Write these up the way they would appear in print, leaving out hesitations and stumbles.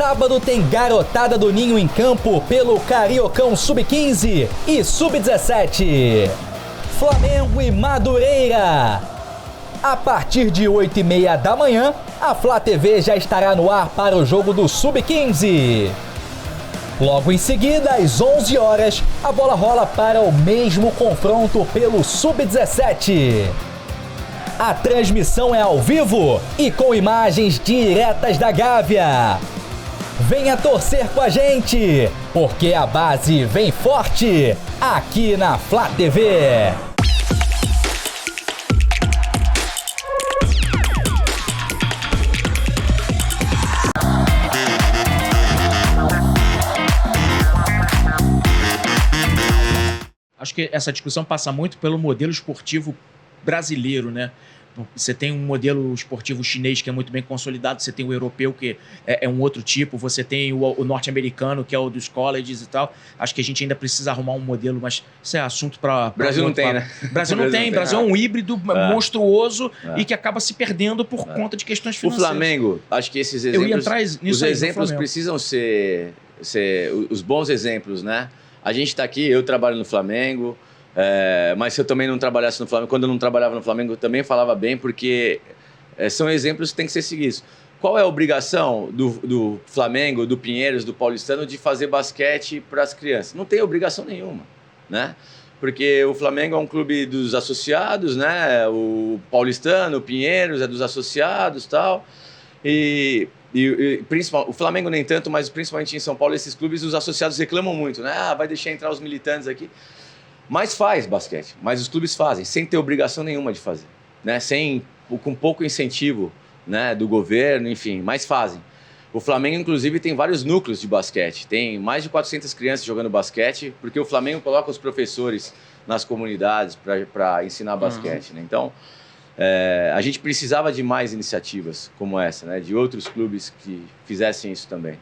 Sábado tem garotada do Ninho em campo pelo Cariocão Sub-15 e Sub-17. Flamengo e Madureira. A partir de 8h30 da manhã, a Flá TV já estará no ar para o jogo do Sub-15. Logo em seguida, às 11 horas, a bola rola para o mesmo confronto pelo Sub-17. A transmissão é ao vivo e com imagens diretas da Gávea. Venha torcer com a gente, porque a base vem forte aqui na Flá TV. Acho que essa discussão passa muito pelo modelo esportivo brasileiro, né? Você tem um modelo esportivo chinês que é muito bem consolidado, você tem o europeu que é um outro tipo, você tem o norte-americano que é o dos colleges e tal. Acho que a gente ainda precisa arrumar um modelo, mas isso é assunto para... Brasil não tem, né? Brasil não tem. Brasil é um híbrido monstruoso e que acaba se perdendo por conta de questões financeiras. O Flamengo, acho que esses exemplos... Os exemplos precisam ser os bons exemplos, né? A gente está aqui, eu trabalho no Flamengo... mas se eu também não trabalhasse no Flamengo, quando eu não trabalhava no Flamengo, eu também falava bem, porque são exemplos que têm que ser seguidos. Qual é a obrigação do Flamengo, do Pinheiros, do Paulistano de fazer basquete para as crianças? Não tem obrigação nenhuma, né? Porque o Flamengo é um clube dos associados, né? O Paulistano, o Pinheiros é dos associados e tal. O Flamengo nem tanto, mas principalmente em São Paulo, esses clubes, os associados reclamam muito, né? Vai deixar entrar os militantes aqui. Mas faz basquete, mas os clubes fazem, sem ter obrigação nenhuma de fazer, né? Com pouco incentivo, né, do governo, enfim, mas fazem. O Flamengo, inclusive, tem vários núcleos de basquete, tem mais de 400 crianças jogando basquete, porque o Flamengo coloca os professores nas comunidades para ensinar basquete, né? Então, a gente precisava de mais iniciativas como essa, né, de outros clubes que fizessem isso também.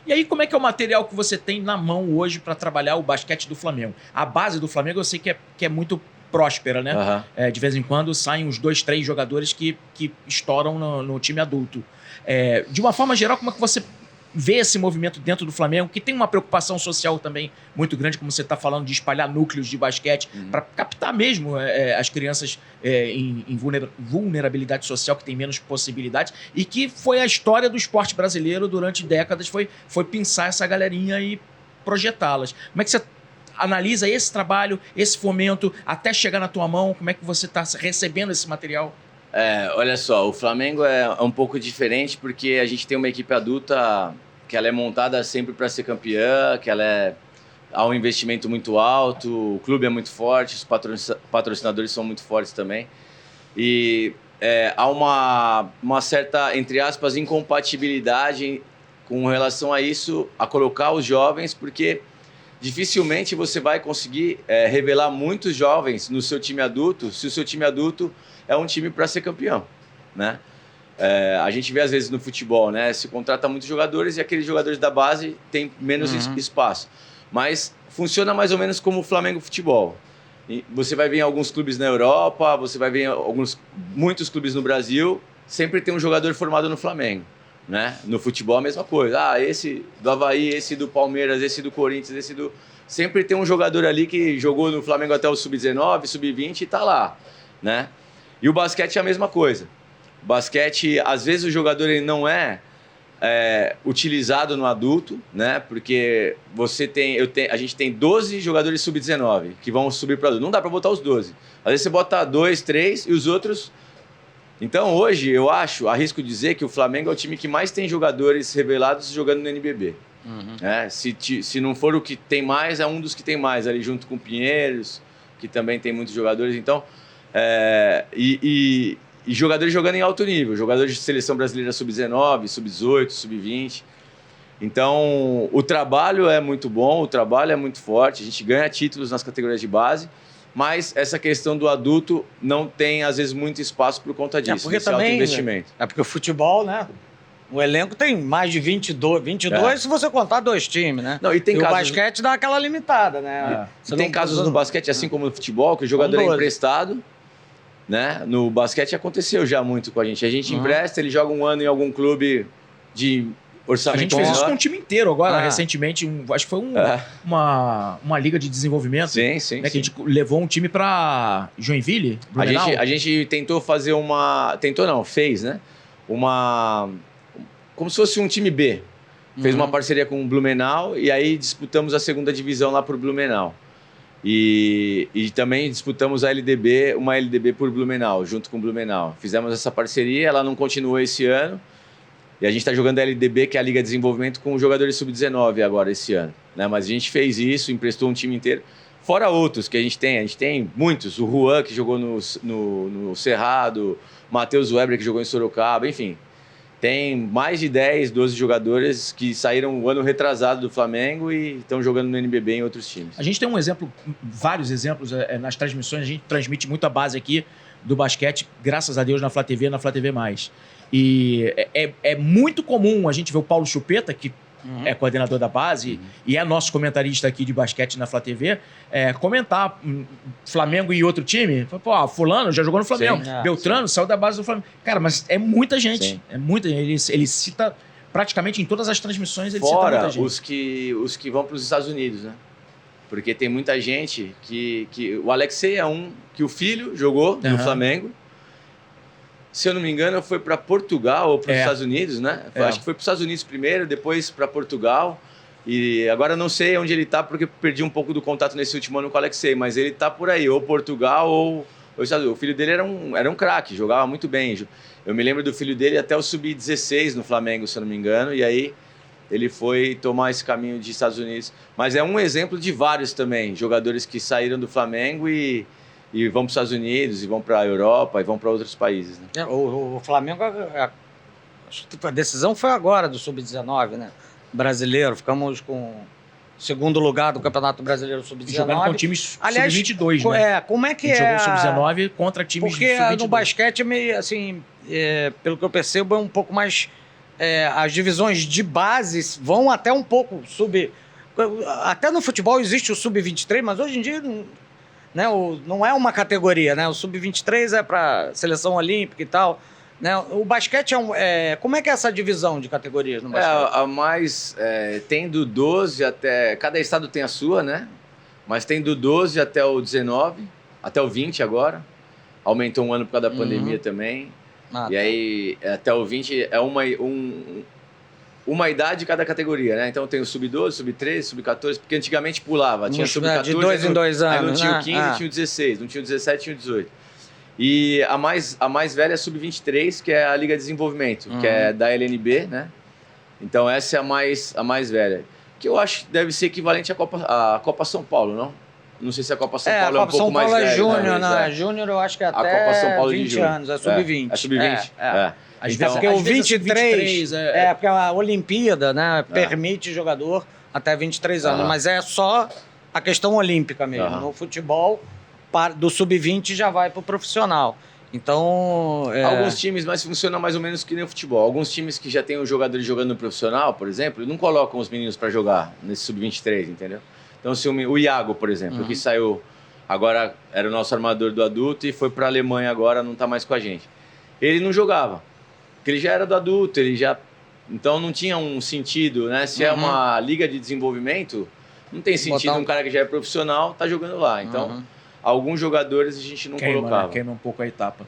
E aí, como é que é o material que você tem na mão hoje para trabalhar o basquete do Flamengo? A base do Flamengo eu sei que é muito próspera, né? Uhum. De vez em quando saem uns 2, 3 jogadores que estouram no time adulto. De uma forma geral, como é que você vê esse movimento dentro do Flamengo, que tem uma preocupação social também muito grande, como você está falando, de espalhar núcleos de basquete, para captar mesmo as crianças em vulnerabilidade social, que tem menos possibilidades, e que foi a história do esporte brasileiro durante décadas, foi pensar essa galerinha e projetá-las. Como é que você analisa esse trabalho, esse fomento, até chegar na tua mão? Como é que você está recebendo esse material? Olha só, o Flamengo é um pouco diferente, porque a gente tem uma equipe adulta que ela é montada sempre para ser campeã, que há um investimento muito alto, o clube é muito forte, os patrocinadores são muito fortes também. E há uma certa, entre aspas, incompatibilidade com relação a isso, a colocar os jovens, porque dificilmente você vai conseguir revelar muitos jovens no seu time adulto, se o seu time adulto é um time para ser campeão, né? A gente vê às vezes no futebol, né? Se contrata muitos jogadores e aqueles jogadores da base têm menos espaço. Mas funciona mais ou menos como o Flamengo Futebol. E você vai ver em alguns clubes na Europa, você vai ver em muitos clubes no Brasil, sempre tem um jogador formado no Flamengo, né? No futebol a mesma coisa. Esse do Avaí, esse do Palmeiras, esse do Corinthians, esse do... Sempre tem um jogador ali que jogou no Flamengo até o Sub-19, Sub-20 e tá lá, né? E o basquete é a mesma coisa. O basquete, às vezes o jogador ele não é utilizado no adulto, né? Porque a gente tem 12 jogadores Sub-19 que vão subir para adulto. Não dá para botar os 12. Às vezes você bota 2, 3 e os outros... Então hoje eu arrisco dizer que o Flamengo é o time que mais tem jogadores revelados jogando no NBB. Se não for o que tem mais, é um dos que tem mais, ali junto com o Pinheiros, que também tem muitos jogadores. Então... E jogadores jogando em alto nível, jogadores de seleção brasileira sub-19, sub-18, sub-20. Então, o trabalho é muito bom, o trabalho é muito forte, a gente ganha títulos nas categorias de base, mas essa questão do adulto não tem, às vezes, muito espaço por conta disso, desse alto investimento. Porque o futebol, né? O elenco tem mais de 22 se você contar 2 times, né? Não, e o basquete dá aquela limitada, né? Tem casos no basquete, assim como no futebol, que o jogador é emprestado, né? No basquete aconteceu já muito com a gente. A gente empresta, ele joga um ano em algum clube de Orçamento. A gente fez isso com o time inteiro agora, recentemente. Acho que foi uma liga de desenvolvimento. Sim. Né, que a gente levou um time para Joinville, Blumenau. A gente tentou fazer fez, né? Como se fosse um time B. Fez uma parceria com o Blumenau e aí disputamos a segunda divisão lá por Blumenau. E também disputamos uma LDB por Blumenau, junto com o Blumenau. Fizemos essa parceria, ela não continuou esse ano. E a gente está jogando a LDB, que é a Liga de Desenvolvimento, com os jogadores sub-19 agora, esse ano. Né? Mas a gente fez isso, emprestou um time inteiro. Fora outros que a gente tem. A gente tem muitos. O Juan, que jogou no Cerrado. O Matheus Weber, que jogou em Sorocaba. Enfim, tem mais de 10, 12 jogadores que saíram o ano retrasado do Flamengo e estão jogando no NBB em outros times. A gente tem vários exemplos nas transmissões. A gente transmite muita base aqui do basquete, graças a Deus, na Flá TV e na Flá TV+. E é muito comum a gente ver o Paulo Chupeta, que é coordenador da base e é nosso comentarista aqui de basquete na Flá TV, comentar Flamengo e outro time. Pô, fulano já jogou no Flamengo. Sim, Beltrano saiu da base do Flamengo. Cara, mas é muita gente. Sim. É muita gente. Ele cita praticamente em todas as transmissões, ele cita muita gente. Os que vão para os Estados Unidos, né? Porque tem muita gente que o Alexei é um que o filho jogou no Flamengo. Se eu não me engano, foi para Portugal ou para os Estados Unidos, né? Acho que foi para os Estados Unidos primeiro, depois para Portugal. E agora eu não sei onde ele está, porque perdi um pouco do contato nesse último ano com o Alexei, mas ele está por aí, ou Portugal ou Estados Unidos. O filho dele era um craque, jogava muito bem. Eu me lembro do filho dele até o sub-16 no Flamengo, se eu não me engano, e aí ele foi tomar esse caminho de Estados Unidos. Mas é um exemplo de vários também, jogadores que saíram do Flamengo e vão para os Estados Unidos, e vão para a Europa, e vão para outros países. Né? O Flamengo, a decisão foi agora do Sub-19, né? Brasileiro, ficamos com segundo lugar do Campeonato Brasileiro Sub-19. Jogando com times Sub-22, né? Como é que jogou Sub-19 contra times Sub-22. Porque no basquete, meio assim, pelo que eu percebo, é um pouco mais... as divisões de base vão até um pouco até no futebol existe o Sub-23, mas hoje em dia... Né, não é uma categoria, né? O Sub-23 é para seleção olímpica e tal. Né? O basquete como é que é essa divisão de categorias no basquete? Tem do 12 até... Cada estado tem a sua, né? Mas tem do 12 até o 19, até o 20 agora. Aumentou um ano por causa da pandemia também. E aí, até o 20 é uma idade de cada categoria, né? Então tem o sub-12, sub-13, sub-14, porque antigamente pulava. Tinha sub-14, de 2 em 2 anos. Aí não tinha o 15, tinha o 16, não tinha o 17, tinha o 18. E a mais velha é a sub-23, que é a Liga de Desenvolvimento, que é da LNB, né? Então essa é a mais velha. Que eu acho que deve ser equivalente à Copa São Paulo, não? Não sei se a Copa São Paulo é um pouco mais velha. A Copa São Paulo é júnior, né? Júnior eu acho que é até a Copa São Paulo 20 anos, é sub-20. É sub-20? Então, porque o 23 porque a Olimpíada, né, permite jogador até 23 anos, mas é só a questão olímpica mesmo. No futebol, do sub-20 já vai para o profissional. Então... Alguns times mas funcionam mais ou menos que nem o futebol. Alguns times que já têm os jogadores jogando no profissional, por exemplo, não colocam os meninos para jogar nesse sub-23, entendeu? Então, se o Iago, por exemplo, que saiu agora, era o nosso armador do adulto e foi para a Alemanha agora, não está mais com a gente. Ele não jogava. Porque ele já era do adulto, então não tinha um sentido, né? Se é uma liga de desenvolvimento, não tem sentido um cara que já é profissional tá jogando lá. Então, alguns jogadores a gente não colocava. Né? Queima um pouco a etapa.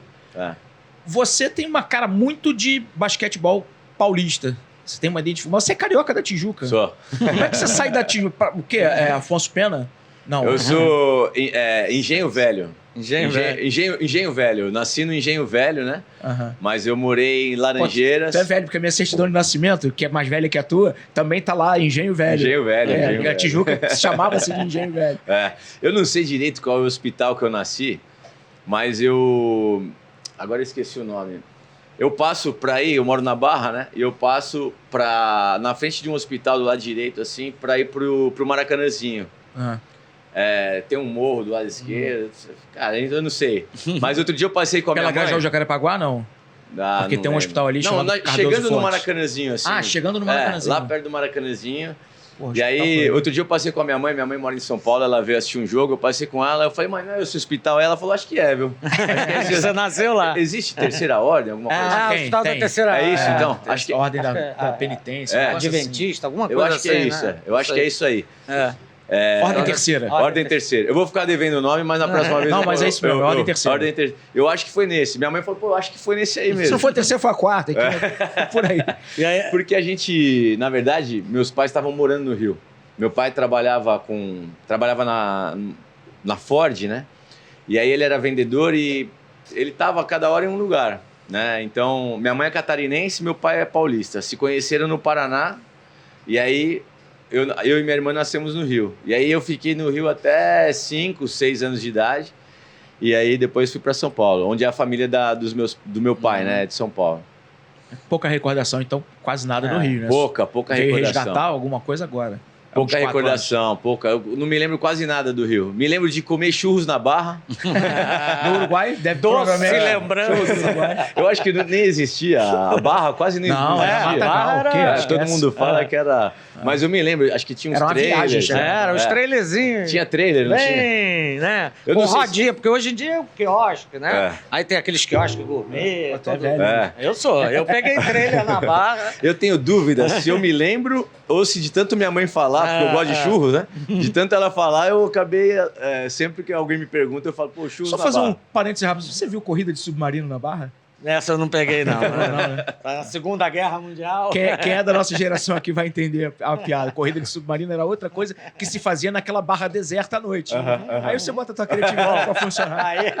Você tem uma cara muito de basquetebol paulista. Você tem uma identificação. Mas você é carioca da Tijuca. Só. Como é que você sai da Tijuca? O quê? Afonso Pena? Não. Eu sou Engenho Velho. Engenho Velho. Eu nasci no Engenho Velho, né? Mas eu morei em Laranjeiras. Você é velho, porque a minha certidão de nascimento, que é mais velha que a tua, também tá lá, Engenho Velho. Engenho Velho. A Tijuca chamava-se de Engenho Velho. Eu não sei direito qual é o hospital que eu nasci, mas agora eu esqueci o nome. Eu passo pra ir, eu moro na Barra, né? E eu passo na frente de um hospital do lado direito, assim, pra ir pro Maracanãzinho. Tem um morro do lado esquerdo. Cara, eu não sei. Mas outro dia eu passei com a minha mãe. Pela Grajaú Jacarepaguá, não? Porque tem um hospital ali chamado Cardoso chegando Forte. No Maracanãzinho, assim. Chegando no Maracanãzinho. Lá perto do Maracanãzinho. Porra, E aí, outro dia eu passei com a minha mãe mora em São Paulo, ela veio assistir um jogo, eu passei com ela, eu falei, mãe, não é esse hospital? Ela falou, acho que é, viu? Você nasceu lá. Existe terceira ordem, alguma coisa assim? o hospital da terceira É isso, ordem. então? Acho que... Ordem da penitência. Um Adventista, alguma coisa Eu assim. acho que é isso, né? eu acho que é isso aí. Ordem terceira. Ordem terceira. Eu vou ficar devendo o nome, mas na próxima vez... Não, mas é isso mesmo, ordem terceira. Ordem terceira. Eu acho que foi nesse. Minha mãe falou, pô, eu acho que foi nesse aí mesmo. Se não foi a terceira, foi a quarta. Por aí. E aí, Porque a gente, na verdade, meus pais estavam morando no Rio. Meu pai trabalhava na Ford, né? E aí ele era vendedor e ele estava cada hora em um lugar, né? Então, minha mãe é catarinense, meu pai é paulista. Se conheceram no Paraná e aí eu e minha irmã nascemos no Rio. E aí eu fiquei no Rio até 5, 6 anos de idade. E aí depois fui para São Paulo, onde é a família do meu pai, né? De São Paulo. Pouca recordação, então quase nada no Rio, né? Pouca Veio recordação. resgatar alguma coisa agora. Pouca Uns 4 recordação, pouca. Eu não me lembro quase nada do Rio. Me lembro de comer churros na Barra. No Uruguai, deve doce provavelmente... lembrança. Eu acho que nem existia. A Barra quase nem Não, existia. era Matagal, o quê? Acho que todo mundo fala que era... Mas eu me lembro, acho que tinha uns Era uma trailers. viagem, né? os trailerzinhos. Tinha trailer, não tinha? Bem, né? Eu Com não sei rodinha, porque hoje em dia é o quiosque, né? É. Aí tem aqueles quiosques gourmet. Até tudo. velho. É. Eu peguei trailer na Barra. Eu tenho dúvida se eu me lembro ou se de tanto minha mãe falar, porque eu gosto de churros, né? De tanto ela falar, eu acabei... sempre que alguém me pergunta, eu falo, pô, churros Só na fazer Barra. um parênteses rápido. Você viu corrida de submarino na Barra? Essa eu não peguei, não. Não, né? Tá na Segunda Guerra Mundial. Quem é da nossa geração aqui vai entender a piada. Corrida de submarino era outra coisa que se fazia naquela barra deserta à noite. Aí você bota a tua criatividade pra funcionar. Aí,